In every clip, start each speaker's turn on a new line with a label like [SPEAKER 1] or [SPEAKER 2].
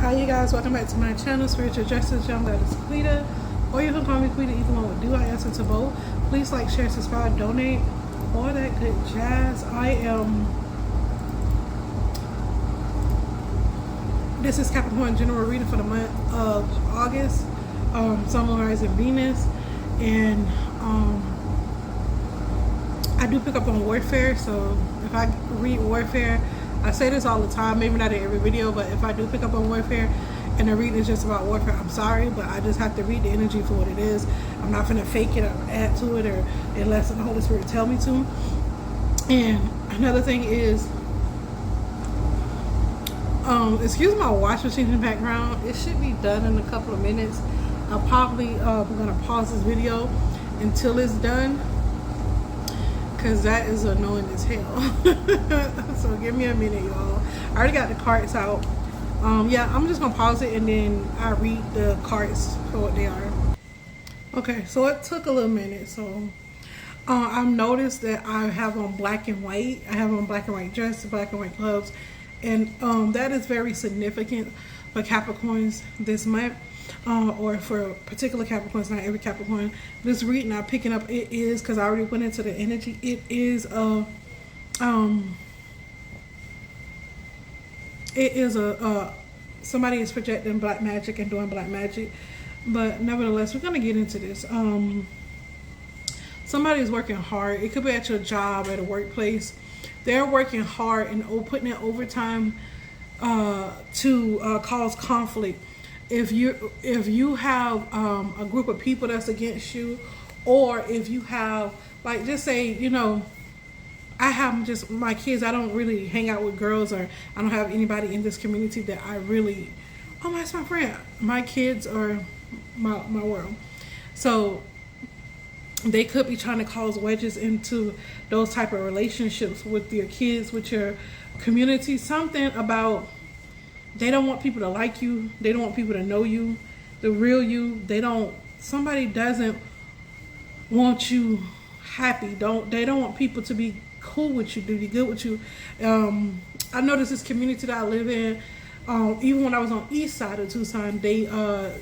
[SPEAKER 1] Hi you guys, welcome back to my channel, Spiritual Justice. Young Goddess Quita, or you can call me Quita, either one would do. I answer to both. Please like, share, subscribe, donate, all that good jazz. This is Capricorn general reading for the month of August. Sun, Moon, Rising, Venus, and I do pick up on warfare. So if I read warfare, I say this all the time, maybe not in every video, but if I do pick up on warfare and the reading is just about warfare, I'm sorry, but I just have to read the energy for what it is. I'm not going to fake it or add to it, or unless the Holy Spirit tell me to. And another thing is, excuse my wash machine in the background. It should be done in a couple of minutes. I'll probably going to pause this video until it's done, because that is annoying as hell. So give me a minute, y'all. I already got the cards out. Yeah, I'm just gonna pause it and then I read the cards for what they are. Okay, so it took a little minute. So I've noticed that I have on black and white. I have on black and white dress, black and white gloves, and that is very significant for Capricorns this month. Or for particular Capricorns, not every Capricorn. This reading I'm picking up, it is, because I already went into the energy, it is somebody is projecting black magic and doing black magic. But nevertheless, we're gonna get into this. Somebody is working hard. It could be at your job, at a workplace. They're working hard and putting in overtime to cause conflict. If you have a group of people that's against you, or if you have, like, just say, you know, I have just my kids, I don't really hang out with girls, or I don't have anybody in this community that I really, oh, that's my friend. My kids are my world. So they could be trying to cause wedges into those type of relationships with your kids, with your community. Something about, they don't want people to like you. They don't want people to know you, the real you. Somebody doesn't want you happy. They don't want people to be cool with you, to be good with you. I noticed this community that I live in, even when I was on east side of Tucson, they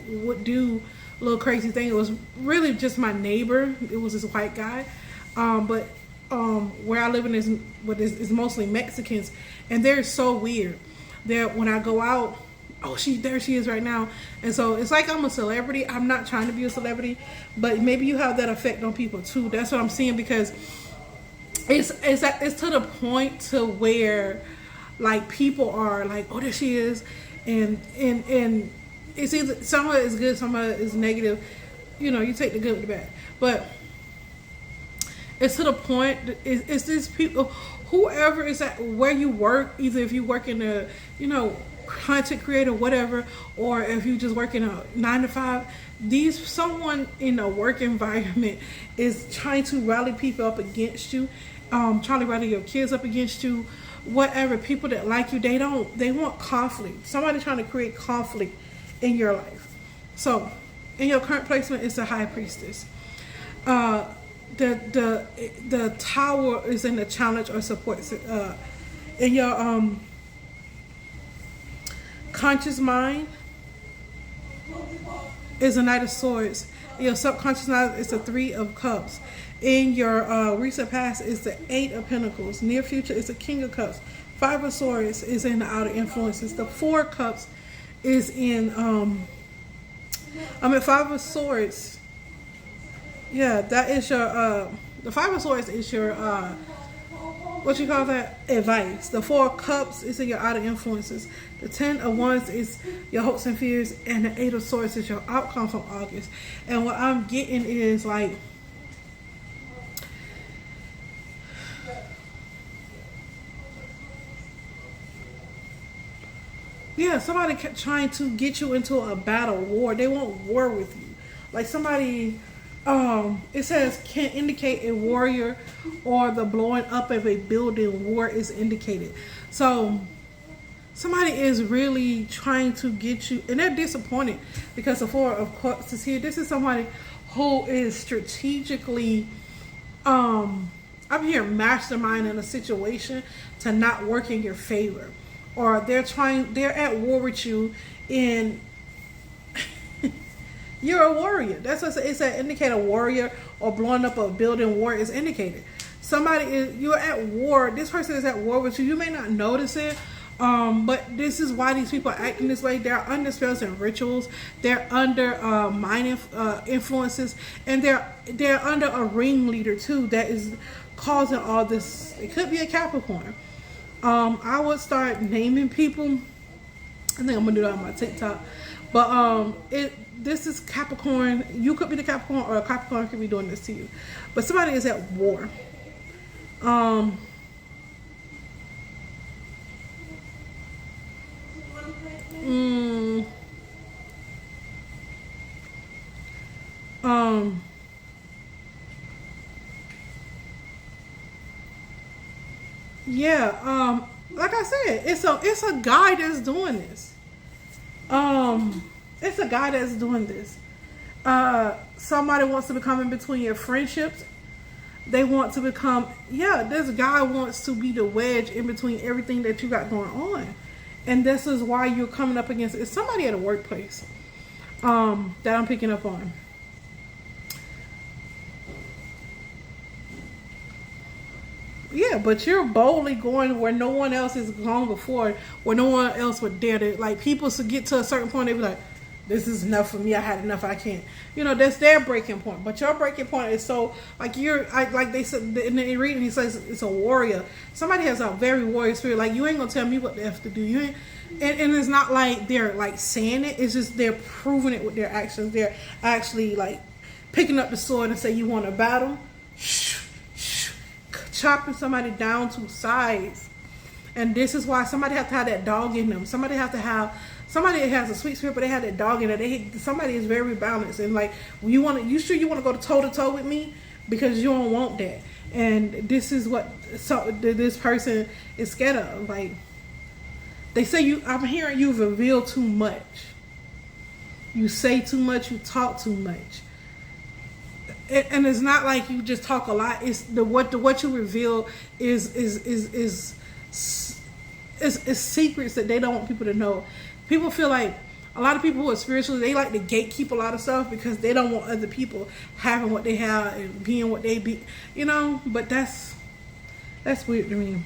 [SPEAKER 1] would do a little crazy thing. It was really just my neighbor. It was this white guy. But where I live in is mostly Mexicans, and they're so weird. That when I go out, oh, there she is right now. And so it's like I'm a celebrity. I'm not trying to be a celebrity, but maybe you have that effect on people too. That's what I'm seeing, because it's to the point to where, like, people are like, oh, there she is, and it's either some of it is good, some of it is negative. You know, you take the good with the bad, but it's to the point. It's these people. Whoever is at where you work, either if you work in a, you know, content creator, whatever, or if you just work in a 9 to 5, someone in a work environment is trying to rally people up against you, trying to rally your kids up against you, whatever. People that like you, they want conflict. Somebody trying to create conflict in your life. So in your current placement, it's the High Priestess. The Tower is in the challenge or support. In your conscious mind is a Knight of Swords. In your subconscious mind is the Three of Cups. In your recent past is the Eight of Pentacles. Near future is the King of Cups. Five of Swords is in the outer influences. The Four of Cups is in Five of Swords. Yeah, that is your, the Five of Swords is your, what you call that? Advice. The Four of Cups is in your outer influences. The 10 of Wands is your hopes and fears. And the 8 of Swords is your outcome from August. And what I'm getting is, like, yeah, somebody kept trying to get you into a battle, war. They want war with you. Like somebody... it says can indicate a warrior or the blowing up of a building. War is indicated. So somebody is really trying to get you, and they're disappointed because the Four of Cups is here. This is somebody who is strategically I'm here masterminding a situation to not work in your favor. or they're at war with you And you're a warrior. That's what it's an indicator. Warrior or blowing up a building. War is indicated. Somebody is, you're at war. This person is at war with you. You may not notice it, but this is why these people are acting this way. They're under spells and rituals. They're under mind influences, and they're under a ringleader too that is causing all this. It could be a Capricorn. I would start naming people. I think I'm gonna do that on my TikTok. But this is Capricorn. You could be the Capricorn, or a Capricorn could be doing this to you. But somebody is at war. Yeah. Like I said, it's a guy that's doing this. It's a guy that's doing this. Somebody wants to become in between your friendships. They want to become, this guy wants to be the wedge in between everything that you got going on. And this is why you're coming up against, it's somebody at a workplace that I'm picking up on. Yeah, but you're boldly going where no one else has gone before, where no one else would dare to. Like, people to get to a certain point, they be like, this is enough for me. I had enough. I can't. That's their breaking point. But your breaking point is so, like, like they said in the reading, he says it's a warrior. Somebody has a very warrior spirit. Like, you ain't gonna tell me what they have to do. You ain't. And it's not like they're like saying it. It's just they're proving it with their actions. They're actually like picking up the sword and say, "You want a battle?" Chopping somebody down to size. And this is why somebody has to have that dog in them. Somebody that has a sweet spirit, but they have that dog in it. Somebody is very balanced, and like, you sure you want to go toe to toe with me, because you don't want that. And this is what this person is scared of. Like, they say I'm hearing you reveal too much. You say too much. You talk too much. And it's not like you just talk a lot. It's what you reveal is secrets that they don't want people to know. People feel like a lot of people who are spiritual, they like to gatekeep a lot of stuff because they don't want other people having what they have and being what they be. But that's weird to me.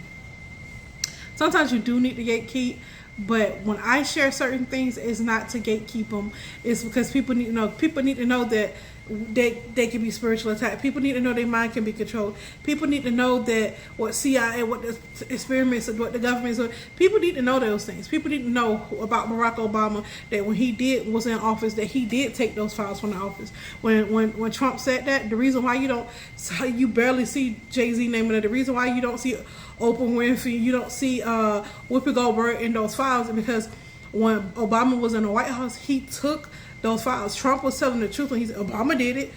[SPEAKER 1] Sometimes you do need to gatekeep. But when I share certain things, it's not to gatekeep them. It's because people need to know. People need to know that they can be spiritual attacked. People need to know their mind can be controlled. People need to know that what CIA, what the experiments, what the government is. People need to know those things. People need to know about Barack Obama, that when he was in office, that he did take those files from the office. When Trump said that, the reason why you barely see Jay-Z naming it, the reason why you don't see Oprah Winfrey, you don't see Whoopi Goldberg in those files, is because when Obama was in the White House, he took those files. Trump was telling the truth when he said Obama did it.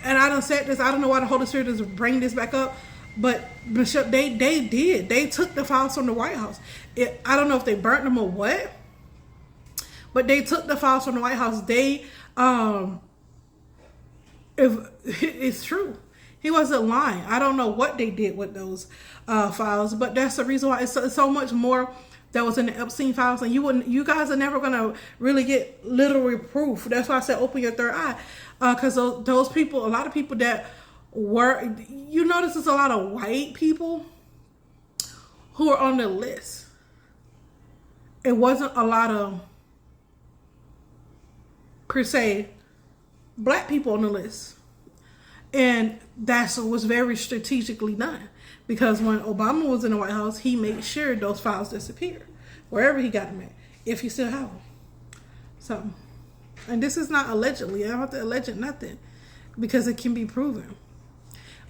[SPEAKER 1] And I done said this. I don't know why the Holy Spirit is bringing this back up, but they did. They took the files from the White House. I don't know if they burnt them or what, but they took the files from the White House. It's true. He wasn't lying. I don't know what they did with those files, but that's the reason why it's so much more that was in the Epstein files, and you guys are never gonna really get literal proof. That's why I said open your third eye, because those people, a lot of people that were, notice there's a lot of white people who are on the list. It wasn't a lot of, per se, black people on the list. And that was very strategically done, because when Obama was in the White House, he made sure those files disappeared wherever he got them at, if he still have them. So, and this is not allegedly. I don't have to allege nothing, because it can be proven.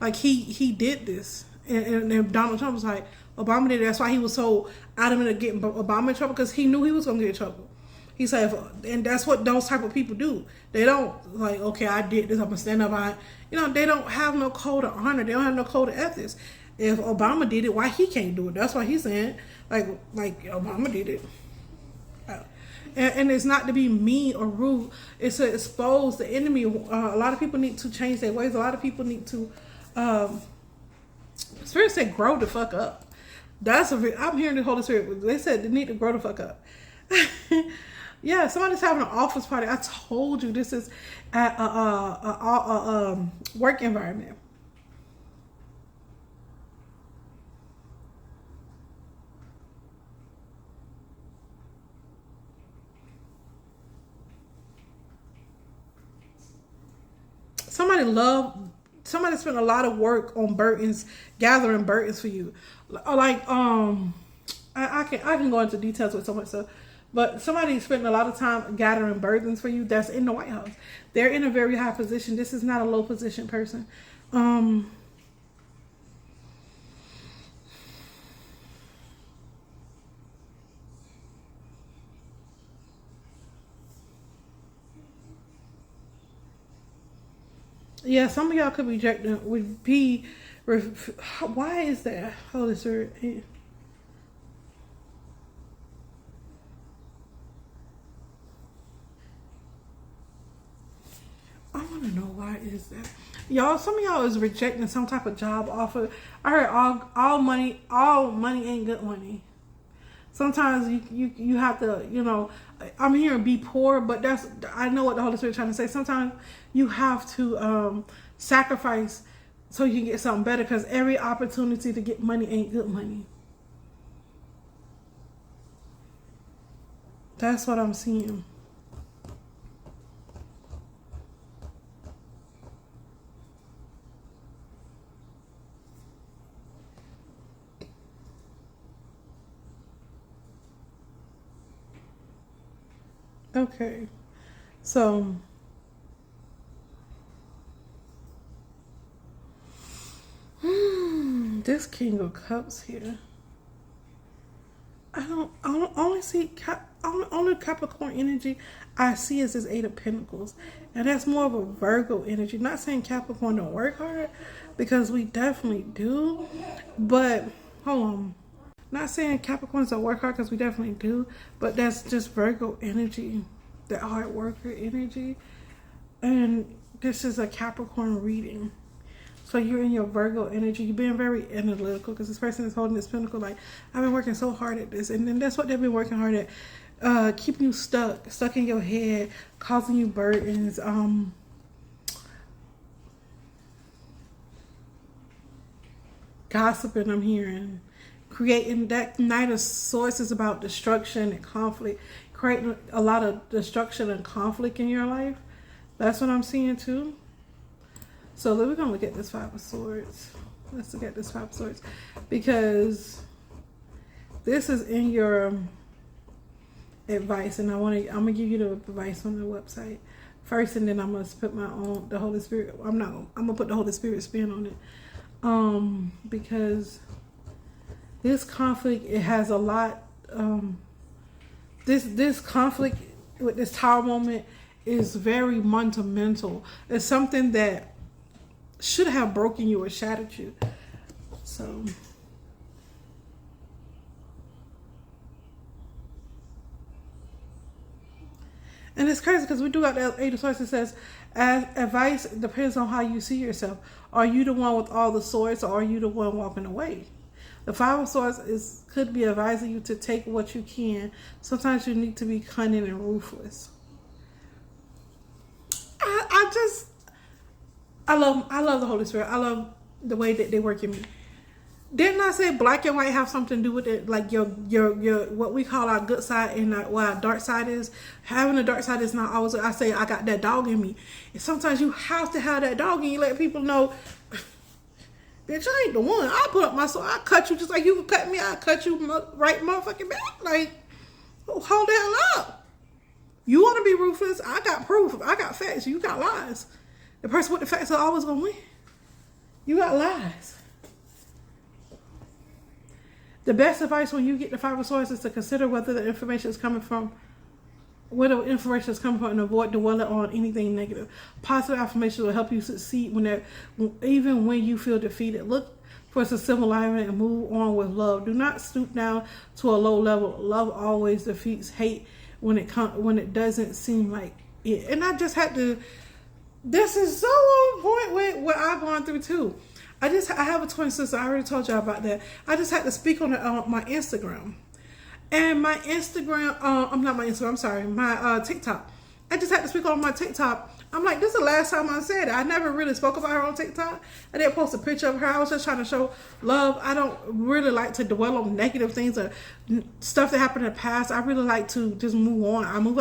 [SPEAKER 1] Like, he did this, and Donald Trump was like, Obama did it. That's why he was so adamant of getting Obama in trouble, because he knew he was going to get in trouble. He said, and that's what those type of people do. They don't like, okay, I did this, I'm gonna stand up behind. They don't have no code of honor. They don't have no code of ethics. If Obama did it, why he can't do it? That's why he's saying, like Obama did it. And it's not to be mean or rude. It's to expose the enemy. A lot of people need to change their ways. A lot of people need to, Spirit said, grow the fuck up. I'm hearing the Holy Spirit. They said they need to grow the fuck up. Yeah, somebody's having an office party. I told you this is at a work environment. Somebody love. Somebody spent a lot of work on burdens, gathering burdens for you. Like I can go into details with so much stuff, but somebody spent a lot of time gathering burdens for you. That's in the White House. They're in a very high position. This is not a low position person. Yeah, some of y'all could be rejecting would be. Why is that? Holy Spirit. I want to know why is that. Y'all, some of y'all is rejecting some type of job offer. I heard all money ain't good money. Sometimes you have to, I'm hearing be poor, but I know what the Holy Spirit is trying to say. Sometimes you have to sacrifice so you can get something better, because every opportunity to get money ain't good money. That's what I'm seeing. Okay, so this King of Cups here. I don't only see only Capricorn energy I see is this Eight of Pentacles, and that's more of a Virgo energy. Not saying Capricorn don't work hard, because we definitely do, but hold on. Not saying Capricorns don't work hard, because we definitely do, but that's just Virgo energy, the hard worker energy. And this is a Capricorn reading. So you're in your Virgo energy. You've been very analytical, because this person is holding this pentacle like, I've been working so hard at this. And then that's what they've been working hard at. Keeping you stuck in your head, causing you burdens. Gossiping, I'm hearing. Creating that Knight of Swords is about destruction and conflict. Creating a lot of destruction and conflict in your life. That's what I'm seeing too. So we're going to look at this Five of Swords. Let's look at this Five of Swords. Because this is in your advice. And I'm going to give you the advice on the website first. And then I'm going to put my own, the Holy Spirit. I'm going to put the Holy Spirit spin on it. Because this conflict, it has a lot. This conflict with this Tower moment is very monumental. It's something that should have broken you or shattered you. So and it's crazy, because we do got that Eight of Swords that says, as advice depends on how you see yourself. Are you the one with all the swords, or are you the one walking away? The Five of Swords could be advising you to take what you can. Sometimes you need to be cunning and ruthless. I love the Holy Spirit. I love the way that they work in me. Didn't I say black and white have something to do with it? Like your what we call our good side and what our dark side is. Having a dark side is not always. I say I got that dog in me. And sometimes you have to have that dog, and you let people know, bitch, I ain't the one. I'll put up my sword. I'll cut you just like you would cut me. I'll cut you right motherfucking back. Like, hold the hell up. You want to be ruthless? I got proof. I got facts. You got lies. The person with the facts are always going to win. You got lies. The best advice when you get the Five of Swords is to consider whether the information is coming from, where the information is coming from, and avoid dwelling on anything negative. Positive affirmation will help you succeed even when you feel defeated. Look for a silver lining and move on with love. Do not stoop down to a low level. Love always defeats hate when it doesn't seem like it. And I just had to. This is so on point with what I've gone through too. I have a twin sister. I already told y'all about that. I just had to speak on it on my Instagram. And my Instagram, I'm not my Instagram, I'm sorry, my TikTok. I just had to speak on my TikTok. I'm like, this is the last time I said it. I never really spoke about her on TikTok. I didn't post a picture of her. I was just trying to show love. I don't really like to dwell on negative things or stuff that happened in the past. I really like to just move on. I move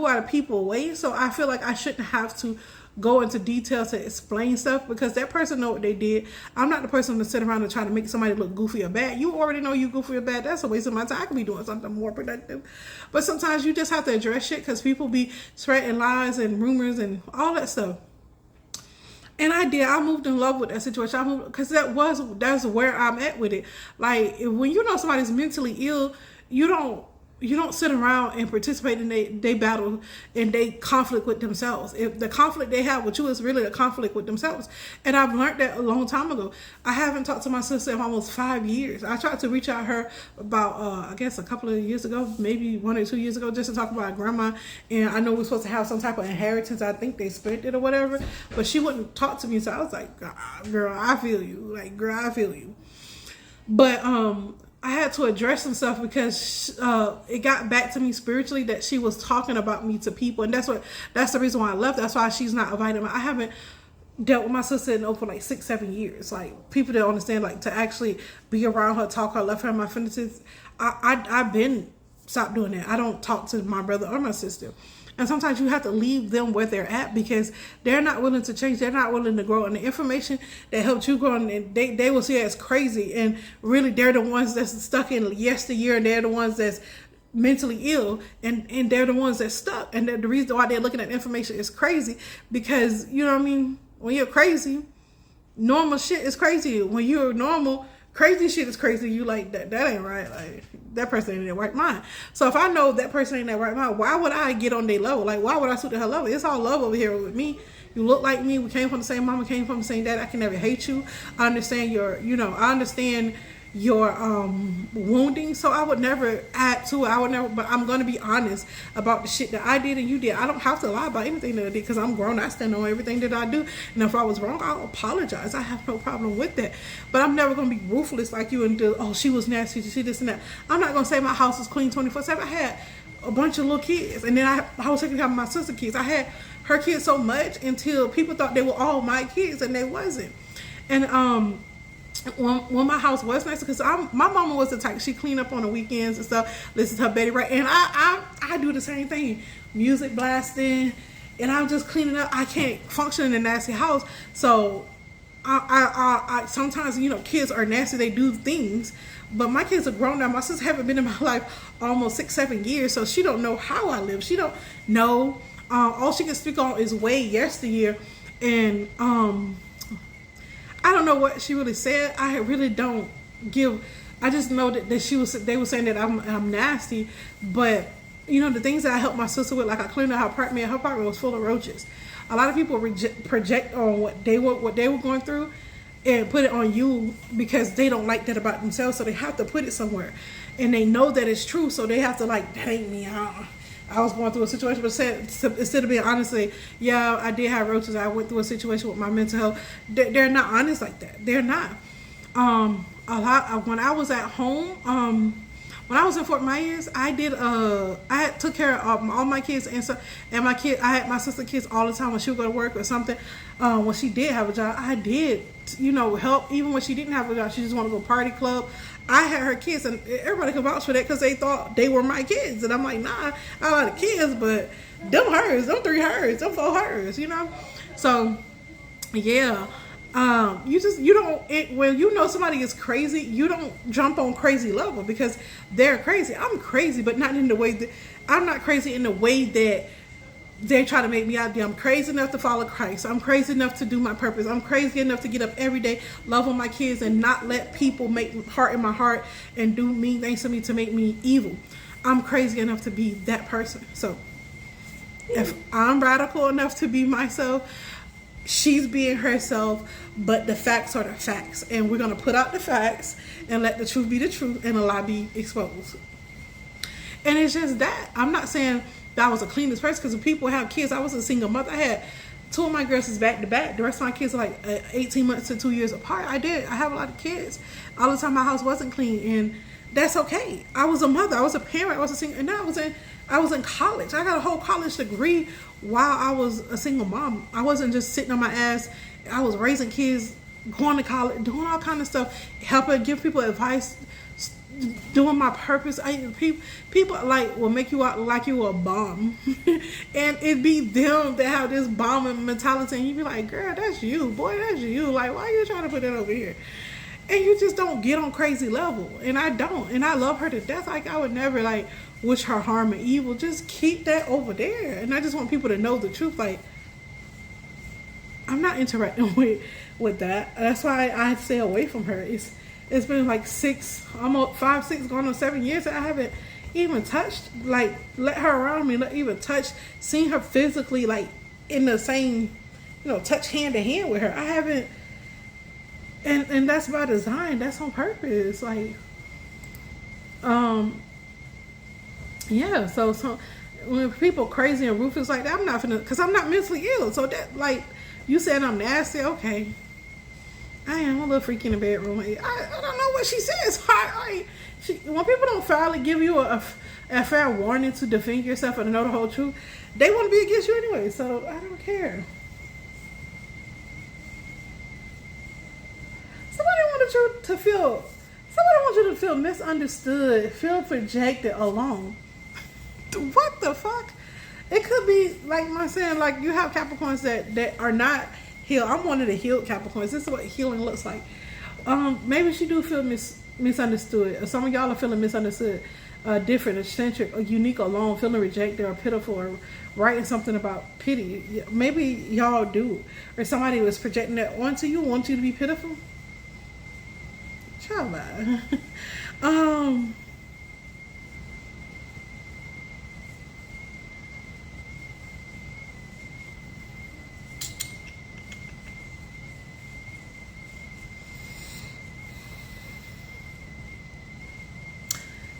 [SPEAKER 1] out of people way. So I feel like I shouldn't have to go into details to explain stuff because that person know what they did. I'm not the person to sit around and try to make somebody look goofy or bad. You already know you goofy or bad. That's a waste of my time. I could be doing something more productive. But sometimes you just have to address shit because people be spreading lies and rumors and all that stuff. And I did. I moved in love with that situation. I moved because that's where I'm at with it. Like when you know somebody's mentally ill, you don't sit around and participate in they battle and they conflict with themselves. If the conflict they have with you is really a conflict with themselves. And I've learned that a long time ago. I haven't talked to my sister in almost 5 years. I tried to reach out her about, I guess a couple of years ago, maybe 1 or 2 years ago, just to talk about grandma. And I know we're supposed to have some type of inheritance. I think they split it or whatever. But she wouldn't talk to me. So I was like, girl, I feel you. Like, girl, I feel you. But, I had to address some stuff because it got back to me spiritually that she was talking about me to people, and that's the reason why I left. That's why she's not invited me. I haven't dealt with my sister in over like 6-7 years. Like people don't understand, like to actually be around her, talk her, love her, my fingertips. I've been stopped doing that. I don't talk to my brother or my sister. And sometimes you have to leave them where they're at because they're not willing to change. They're not willing to grow. And the information that helped you grow, and they will see it as crazy. And really, they're the ones that's stuck in yesteryear, and they're the ones that's mentally ill, and they're the ones that's stuck. And the reason why they're looking at information is crazy because, you know what I mean? When you're crazy, normal shit is crazy. When you're normal, crazy shit is crazy. You like that ain't right. Like that person ain't in their right mind. So if I know that person ain't in their right mind, why would I get on their level? Like why would I suit to her level? It's all love over here with me. You look like me. We came from the same mama, came from the same dad. I can never hate you. I understand I understand your wounding, so I would never add to it. I would never, but I'm going to be honest about the shit that I did and you did. I don't have to lie about anything that I did because I'm grown. I stand on everything that I do, and if I was wrong, I'll apologize. I have no problem with that, but I'm never going to be ruthless like you and do, oh, she was nasty, she this and that. I'm not going to say my house is clean 24/7. I had a bunch of little kids, and then I was taking care of my sister's kids. I had her kids so much until people thought they were all my kids, and they wasn't. And when my house was nice, because my mama was the type, she cleaned up on the weekends and stuff, listen to her Betty Wright, and I do the same thing, music blasting, and I'm just cleaning up. I can't function in a nasty house, so I sometimes, kids are nasty, they do things, but my kids are grown now. My sister haven't been in my life almost 6-7 years, so she don't know how I live. She don't know. All she can speak on is way yesteryear, and I don't know what she really said. I really don't give. I just know that they were saying that I'm nasty, but the things that I helped my sister with, like I cleaned out her apartment. Her apartment was full of roaches. A lot of people project on what they were going through, and put it on you because they don't like that about themselves. So they have to put it somewhere, and they know that it's true. So they have to that ain't me. I was going through a situation, but instead of being honest, say, yeah, I did have roaches. I went through a situation with my mental health. They're not honest like that. They're not. When I was at home, when I was in Fort Myers, I took care of all my kids and my kid. I had my sister kids all the time when she would go to work or something. When she did have a job, I did, help. Even when she didn't have a job, she just wanted to go party club. I had her kids, and everybody can vouch for that because they thought they were my kids. And I'm like, nah, I got a lot of kids, but them hers, them 3 hers, them 4 hers, So, yeah. When somebody is crazy, you don't jump on crazy level because they're crazy. I'm crazy, but not in the way that, I'm not crazy in the way that they try to make me out there. I'm crazy enough to follow Christ. I'm crazy enough to do my purpose. I'm crazy enough to get up every day, love on my kids, and not let people make heart in my heart and do mean things to me to make me evil. I'm crazy enough to be that person. So if I'm radical enough to be myself, she's being herself, but the facts are the facts. And we're going to put out the facts and let the truth be the truth and a lie be exposed. And it's just that. I'm not saying that I was the cleanest person, because when people have kids, I was a single mother. I had 2 of my girls is back to back. The rest of my kids are 18 months to 2 years apart. I have a lot of kids. All the time my house wasn't clean, and That's okay. I was a mother. I was a parent. I was a single, and I was in college. I got a whole college degree while I was a single mom. I wasn't just sitting on my ass. I was raising kids, going to college, doing all kind of stuff, helping give people advice, doing my purpose. People like will make you out like you a bomb, and it be them that have this bombing mentality, and you be like, girl, that's you, boy, that's you. Like, why are you trying to put that over here? And you just don't get on crazy level, and I don't, and I love her to death. Like, I would never like wish her harm or evil. Just keep that over there, and I just want people to know the truth. Like, I'm not interacting with that. That's why I stay away from her. It's been like 5, 6, going on 7 years that I haven't even touched, like, let her around me, not even touch, seen her physically, like, in the same, touch hand to hand with her. I haven't, and that's by design. That's on purpose. Like, yeah. So when people crazy and ruthless like that, I'm not finna, because I'm not mentally ill. So that, like, you said I'm nasty, okay. I am a little freak in the bedroom. I don't know what she says. When people don't finally give you a fair warning to defend yourself and to know the whole truth, they want to be against you anyway. So I don't care. Somebody wants you to feel misunderstood, feel projected, alone. What the fuck? It could be like I'm saying, like, you have Capricorns that are not healed. I'm one of the healed Capricorns. This is what healing looks like. Maybe she do feel misunderstood. Some of y'all are feeling misunderstood, different, eccentric, or unique, alone, feeling rejected or pitiful, or writing something about pity. Maybe y'all do, or somebody was projecting that onto you, want you to be pitiful. Child,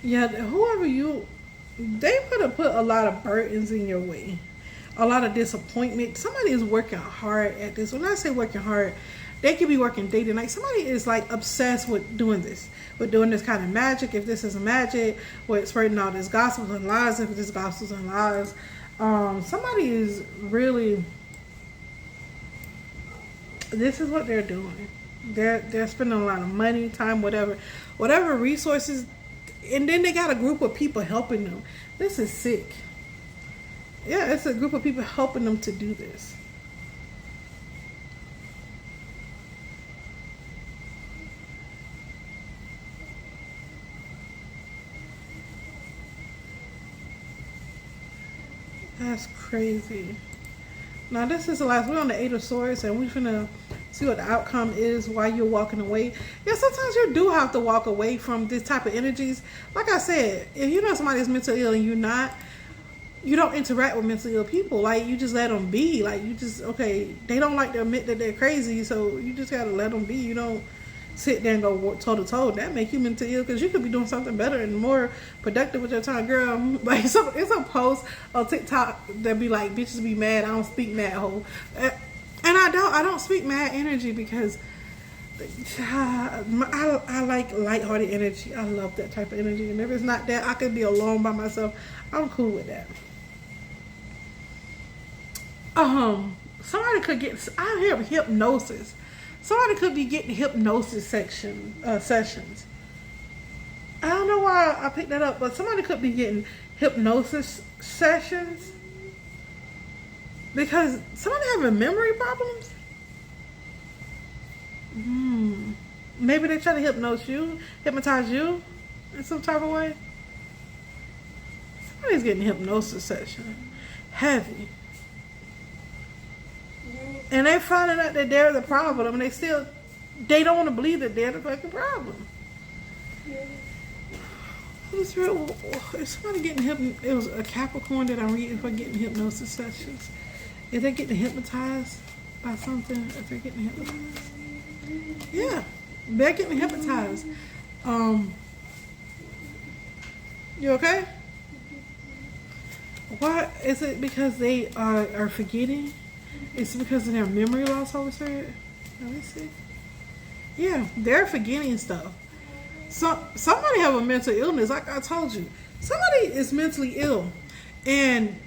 [SPEAKER 1] yeah, whoever they could have put a lot of burdens in your way, a lot of disappointment. Somebody is working hard at this. When I say working hard, they could be working day to night. Somebody is like obsessed with doing this kind of magic. If this is magic, with spreading all this gospels and lies, if this gospels and lies, somebody is really. This is what they're doing. They're spending a lot of money, time, whatever resources. And then they got a group of people helping them. This is sick. Yeah, it's a group of people helping them to do this. That's crazy. Now this is the last. We're on the 8 of Swords, and we're finna see what the outcome is. Why you're walking away? Yeah, sometimes you do have to walk away from this type of energies. Like I said, if you know somebody is mentally ill and you're not, you don't interact with mentally ill people. Like, you just let them be. Like, you just, okay, they don't like to admit that they're crazy, so you just gotta let them be. You don't sit there and go toe to toe. That make you mentally ill, because you could be doing something better and more productive with your time, girl. Like, it's a post on TikTok that be like, bitches be mad, I don't speak mad hoe. And I don't speak mad energy, because I like lighthearted energy. I love that type of energy, and if it's not that, I could be alone by myself. I'm cool with that. Somebody could get, I hear hypnosis. Somebody could be getting hypnosis sessions. I don't know why I picked that up, but somebody could be getting hypnosis sessions because somebody having memory problems. Maybe they try to hypnotize you in some type of way. Somebody's getting hypnosis session. Heavy. And they finding out that they're the problem, and they don't want to believe that they're the fucking problem. It's real. Is somebody getting it was a Capricorn that I'm reading for getting hypnosis sessions. Is they getting hypnotized by something? If they're getting hypnotized, yeah, they're getting hypnotized. You okay? Why is it? Because they are forgetting? It's because of their memory loss, I would say. Let me see. Yeah, they're forgetting stuff. Somebody have a mental illness. Like I told you, somebody is mentally ill, and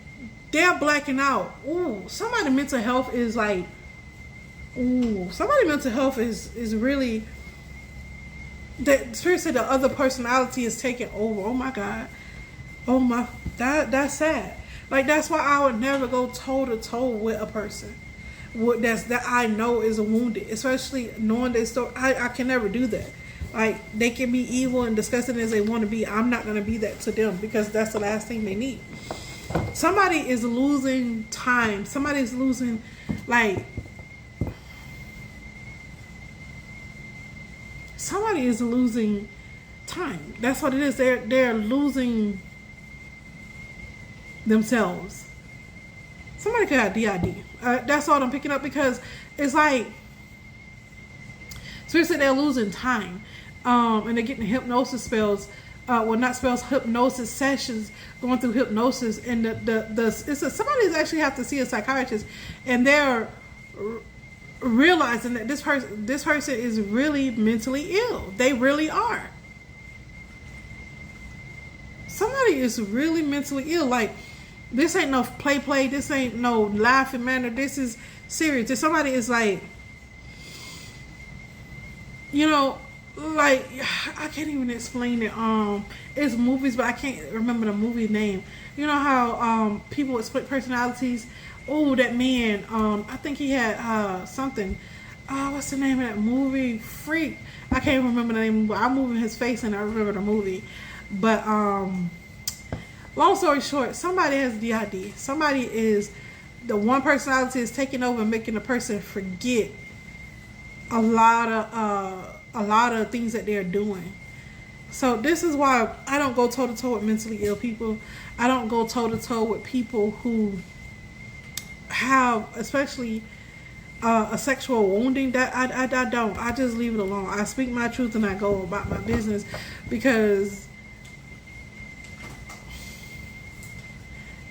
[SPEAKER 1] they're blacking out. Ooh, somebody mental health is like, ooh, somebody mental health is really. That seriously, the other personality is taking over. Oh my God, oh my, that's sad. Like that's why I would never go toe to toe with a person that I know is wounded, especially knowing their story. I can never do that. Like they can be evil and disgusting as they want to be. I'm not gonna be that to them because that's the last thing they need. Somebody is losing time. Somebody's losing, like, somebody is losing time. That's what it is. They're losing themselves. Somebody could have DID. That's all I'm picking up because it's like, seriously, they're losing time. And they're getting hypnosis spells. Well, not spells, hypnosis sessions, going through hypnosis. And somebody's actually have to see a psychiatrist, and they're realizing that this person is really mentally ill. They really are. Somebody is really mentally ill. Like, this ain't no play. This ain't no laughing manner. This is serious. If somebody is like, you know, like, I can't even explain it. It's movies, but I can't remember the movie name. You know how people with split personalities. Oh, that man. I think he had something. What's the name of that movie? Freak. I can't remember the name, but I'm moving his face and I remember the movie. But long story short, somebody has DID. Somebody is, the one personality is taking over and making the person forget a lot of things that they're doing. So this is why I don't go toe to toe with mentally ill people. I don't go toe to toe with people who have, especially a sexual wounding. That I don't. I just leave it alone. I speak my truth and I go about my business, because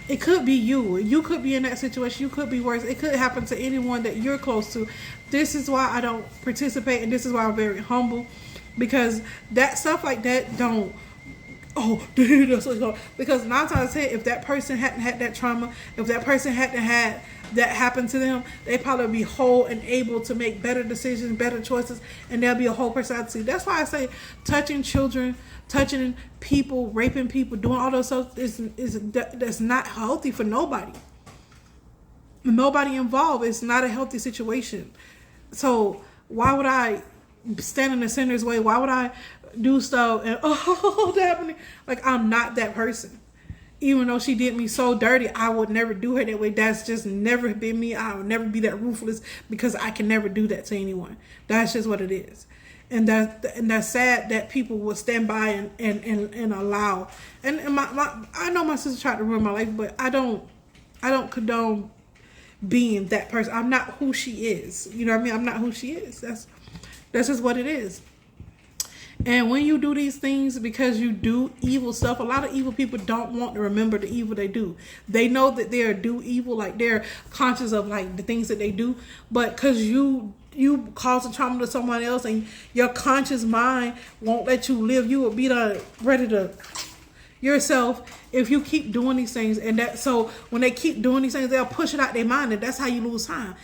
[SPEAKER 1] it could be you. You could be in that situation. You could be worse. It could happen to anyone that you're close to. This is why I don't participate, and this is why I'm very humble, because that stuff like that don't. Oh, because 9 times out of 10, if that person hadn't had that trauma, if that person hadn't had that happen to them, they'd probably be whole and able to make better decisions, better choices, and they'll be a whole personality. That's why I say touching children, touching people, raping people, doing all those stuff that's not healthy for nobody. Nobody involved. It's not a healthy situation. So why would I stand in the sinner's way? Why would I do stuff and that happening? Like, I'm not that person. Even though she did me so dirty, I would never do her that way. That's just never been me. I will never be that ruthless, because I can never do that to anyone. That's just what it is. And that's sad that people will stand by and allow. And I know my sister tried to ruin my life, but I don't condone being that person. I'm not who she is. You know what I mean? I'm not who she is. That's just what it is. And when you do these things because you do evil stuff, a lot of evil people don't want to remember the evil they do. They know that they do evil, like they're conscious of like the things that they do, but because you cause a trauma to someone else and your conscious mind won't let you live, you will be ready to yourself if you keep doing these things. And that, so when they keep doing these things, they'll push it out their mind, and that's how you lose time.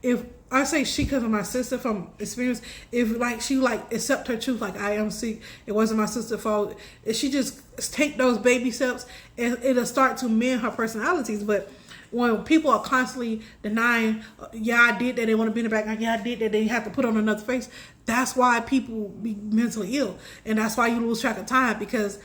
[SPEAKER 1] If I say she, because of my sister from experience, if like she like accept her truth, like I am sick, it wasn't my sister's fault, if she just take those baby steps, and it'll start to mend her personalities. But when people are constantly denying, yeah, I did that, they want to be in the back, yeah, I did that, they have to put on another face. That's why people be mentally ill, and that's why you lose track of time, because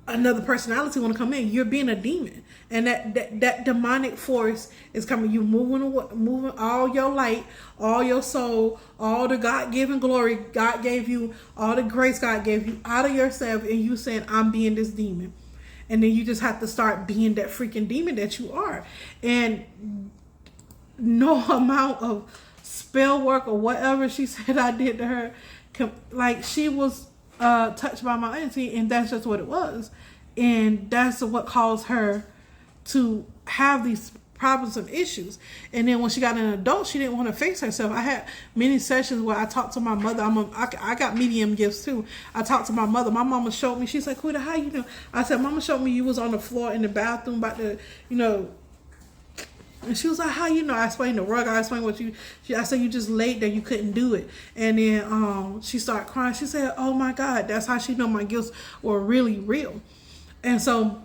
[SPEAKER 1] another personality want to come in. You're being a demon, and that demonic force is coming. You moving all your light, all your soul, all the God-given glory God gave you, all the grace God gave you out of yourself, and you saying, I'm being this demon. And then you just have to start being that freaking demon that you are. And no amount of spell work or whatever she said I did to her, like, she was touched by my auntie, and that's just what it was. And that's what caused her to have these problems and issues. And then when she got an adult, she didn't want to face herself. I had many sessions where I talked to my mother. I got medium gifts too. I talked to my mother. My mama showed me. She's like, Quita, how you know? I said, Mama showed me you was on the floor in the bathroom about to, and she was like, how you know? I explained the rug. I explained I said, you just laid there. You couldn't do it. And then she started crying. She said, oh my God, that's how she know my gifts were really real. And so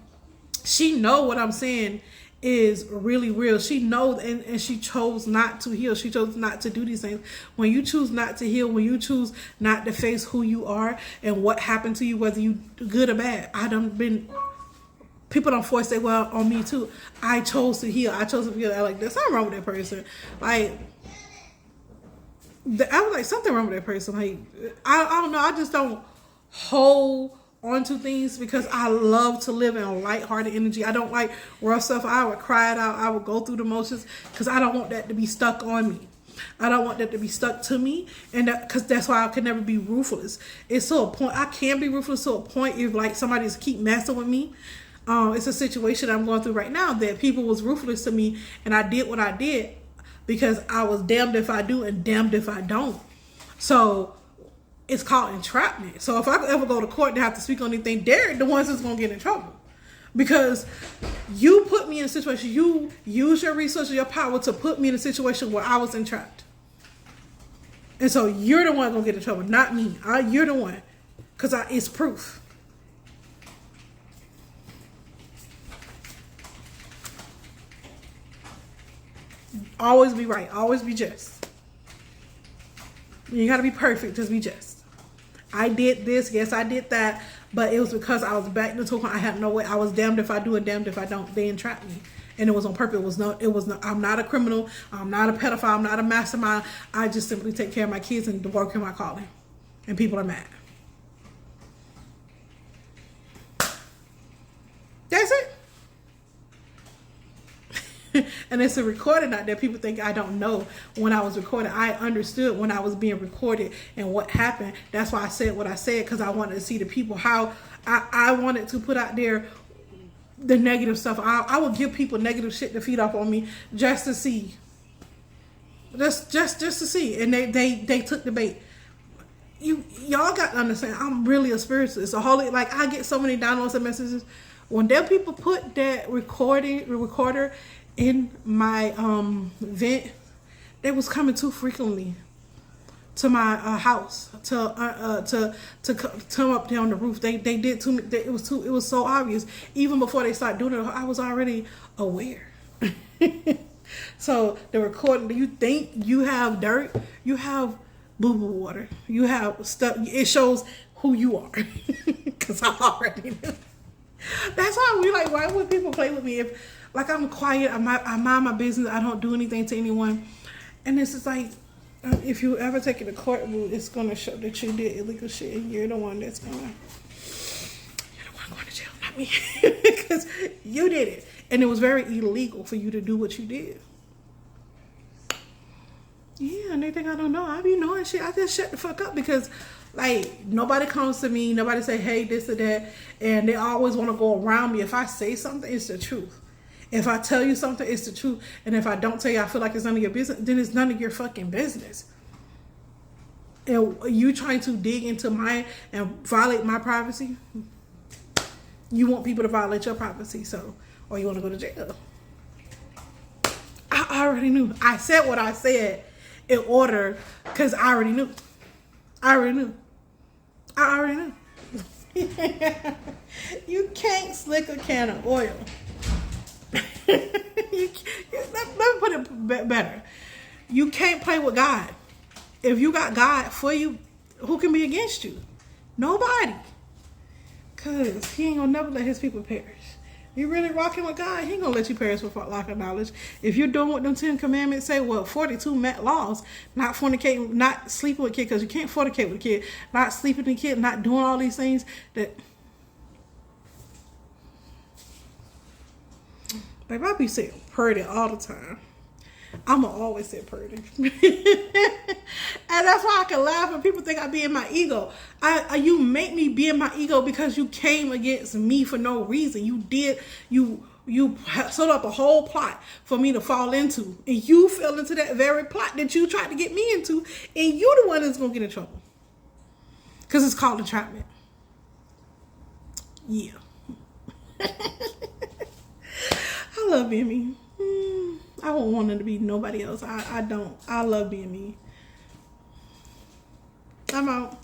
[SPEAKER 1] she know what I'm saying is really real. She knows, and she chose not to heal. She chose not to do these things. When you choose not to heal, when you choose not to face who you are and what happened to you, whether you good or bad, people don't force say, well, on me too. I chose to heal. I chose to heal. I like, there's something wrong with that person. Like, I was like, something wrong with that person. Like, I don't know. I just don't hold onto things because I love to live in a lighthearted energy. I don't like rough stuff. I would cry it out. I would go through the motions because I don't want that to be stuck on me. I don't want that to be stuck to me, and because that's why I can never be ruthless. It's to a point I can be ruthless to a point if like somebody's keep messing with me. It's a situation I'm going through right now that people was ruthless to me, and I did what I did because I was damned if I do and damned if I don't. So it's called entrapment. So if I ever go to court and have to speak on anything, they're the ones that's going to get in trouble. Because you put me in a situation, you use your resources, your power to put me in a situation where I was entrapped. And so you're the one going to get in trouble, not me. You're the one. Because it's proof. Always be right. Always be just. You got to be perfect. Just be just. I did this. Yes, I did that. But it was because I was back into it. I had no way. I was damned if I do and damned if I don't. They entrapped me. And it was on purpose. It was no, I'm not a criminal. I'm not a pedophile. I'm not a mastermind. I just simply take care of my kids and work in my calling. And people are mad. That's it. And it's a recording out there. People think I don't know when I was recording. I understood when I was being recorded and what happened. That's why I said what I said, because I wanted to see the people how I wanted to put out there the negative stuff. I would give people negative shit to feed off on me just to see. Just to see. And they took the bait. Y'all got to understand, I'm really a spiritualist. Like I get so many downloads and messages. When them people put that recorder in my vent, they was coming too frequently to my house to come up down the roof. They did too. It was so obvious. Even before they started doing it, I was already aware. So the recording. Do you think you have dirt? You have boo-boo water. You have stuff. It shows who you are. Because I already knew. That's why we like. Why would people play with me if? Like I'm quiet, I mind my business, I don't do anything to anyone. And it's just like, if you ever take it to court, it's going to show that you did illegal shit and you're the one going to jail, not me. Because you did it. And it was very illegal for you to do what you did. Yeah, and they think I don't know. I be knowing shit. I just shut the fuck up because like nobody comes to me, nobody say, hey, this or that. And they always want to go around me. If I say something, it's the truth. If I tell you something, it's the truth. And if I don't tell you, I feel like it's none of your business, then it's none of your fucking business. And you trying to dig into mine and violate my privacy, you want people to violate your privacy, or you want to go to jail. I already knew. I said what I said in order because I already knew. I already knew. You can't slick a can of oil. Let me put it better. You can't play with God. If you got God for you, who can be against you? Nobody. Because he ain't gonna never let his people perish. You really rocking with God, he ain't gonna let you perish without lack of knowledge. If you're doing what them 10 commandments say, 42 laws, not fornicating, not sleeping with a kid, because you can't fornicate with a kid, not sleeping with a kid, not doing all these things that... Like, I be saying pretty all the time. I'ma always say pretty. And that's why I can laugh when people think I be in my ego. You make me be in my ego because you came against me for no reason. You You set up a whole plot for me to fall into, and you fell into that very plot that you tried to get me into, and you the one that's gonna get in trouble because it's called entrapment. Yeah. I love being me. I don't want it to be nobody else. I don't. I love being me. I'm out.